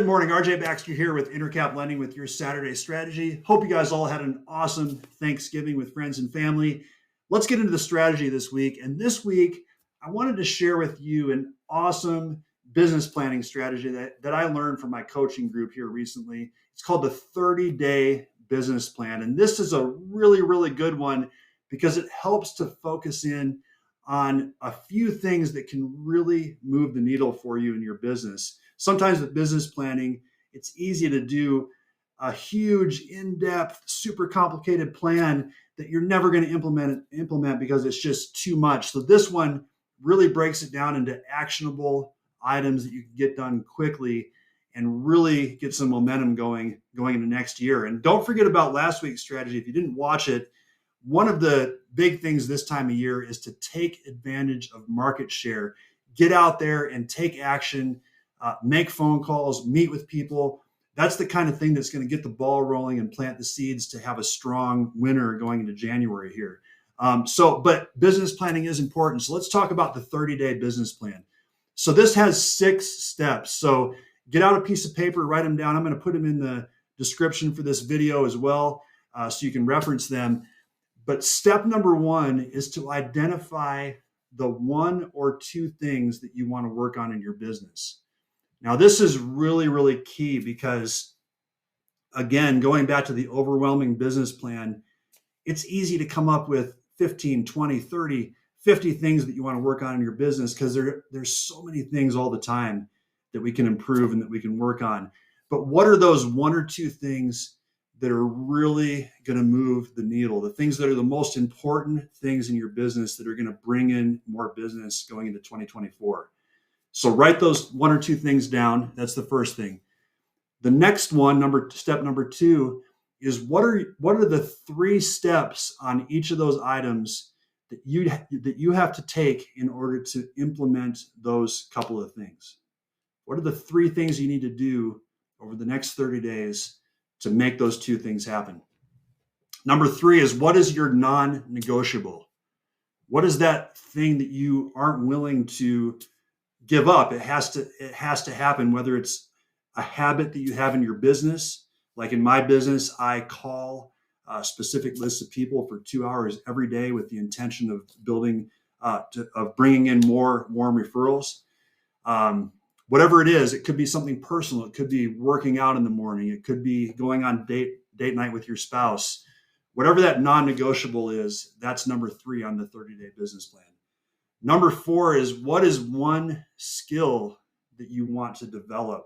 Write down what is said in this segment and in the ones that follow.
Good morning, RJ Baxter here with Intercap Lending with your Saturday strategy. Hope you guys all had an awesome Thanksgiving with friends and family. Let's get into the strategy this week. And this week, I wanted to share with you an awesome business planning strategy that I learned from my coaching group here recently. It's called the 30-day business plan. And this is a really, really good one because it helps to focus in on a few things that can really move the needle for you in your business. Sometimes with business planning, it's easy to do a huge, in-depth, super complicated plan that you're never going to implement because it's just too much. So this one really breaks it down into actionable items that you can get done quickly and really get some momentum going into next year. And don't forget about last week's strategy. If you didn't watch it, one of the big things this time of year is to take advantage of market share. Get out there and take action. Make phone calls, meet with people. That's the kind of thing that's going to get the ball rolling and plant the seeds to have a strong winter going into January here. But business planning is important. So let's talk about the 30-day business plan. So this has 6 steps. So get out a piece of paper, write them down. I'm going to put them in the description for this video as well, so you can reference them. But step number 1 is to identify the 1 or 2 things that you want to work on in your business. Now, this is really, really key because, again, going back to the overwhelming business plan, it's easy to come up with 15, 20, 30, 50 things that you want to work on in your business because there's so many things all the time that we can improve and that we can work on. But what are those 1 or 2 things that are really going to move the needle, the things that are the most important things in your business that are going to bring in more business going into 2024? So write those 1 or 2 things down. That's the first thing. The next one, step number 2, is what are the 3 steps on each of those items that you have to take in order to implement those couple of things? What are the 3 things you need to do over the next 30 days to make those 2 things happen? Number 3 is, what is your non-negotiable? What is that thing that you aren't willing to give up? It has to happen, whether it's a habit that you have in your business. Like in my business, I call specific lists of people for 2 hours every day with the intention of bringing in more warm referrals. Whatever it is, it could be something personal. It could be working out in the morning. It could be going on date night with your spouse. Whatever that non-negotiable is, that's number 3 on the 30-day business plan. Number 4 is, what is 1 skill that you want to develop?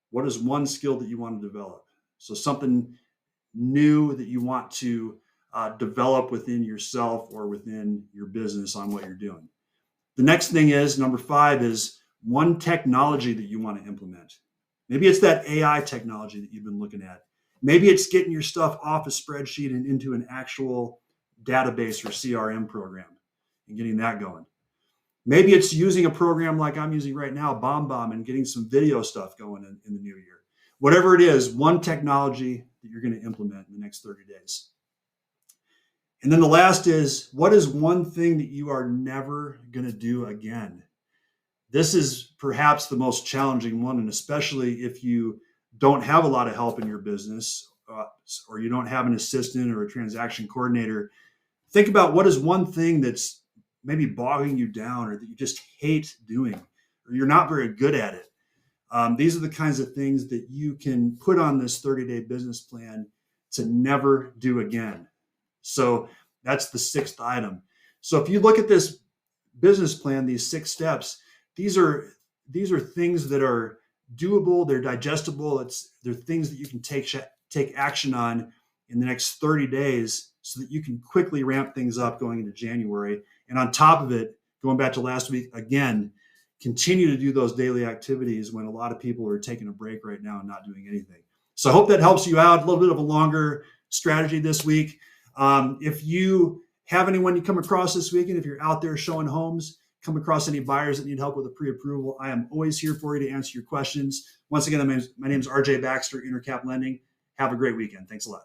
What is 1 skill that you want to develop? So something new that you want to develop within yourself or within your business on what you're doing. The next thing is, number 5 is 1 technology that you want to implement. Maybe it's that AI technology that you've been looking at. Maybe it's getting your stuff off a spreadsheet and into an actual database or CRM program and getting that going. Maybe it's using a program like I'm using right now, BombBomb, and getting some video stuff going in the new year. Whatever it is, 1 technology that you're going to implement in the next 30 days. And then the last is, what is 1 thing that you are never going to do again? This is perhaps the most challenging one, and especially if you don't have a lot of help in your business or you don't have an assistant or a transaction coordinator. Think about what is 1 thing that's maybe bogging you down or that you just hate doing or you're not very good at it. These are the kinds of things that you can put on this 30-day business plan to never do again. So that's the 6th item. So if you look at this business plan, these 6 steps, these are things that are doable, they're digestible, they're things that you can take action on in the next 30 days so that you can quickly ramp things up going into January. And on top of it, going back to last week, again, continue to do those daily activities when a lot of people are taking a break right now and not doing anything. So I hope that helps you out. A little bit of a longer strategy this week. If you have anyone you come across this weekend, if you're out there showing homes, come across any buyers that need help with a pre-approval, I am always here for you to answer your questions. Once again, my name is RJ Baxter, Intercap Lending. Have a great weekend. Thanks a lot.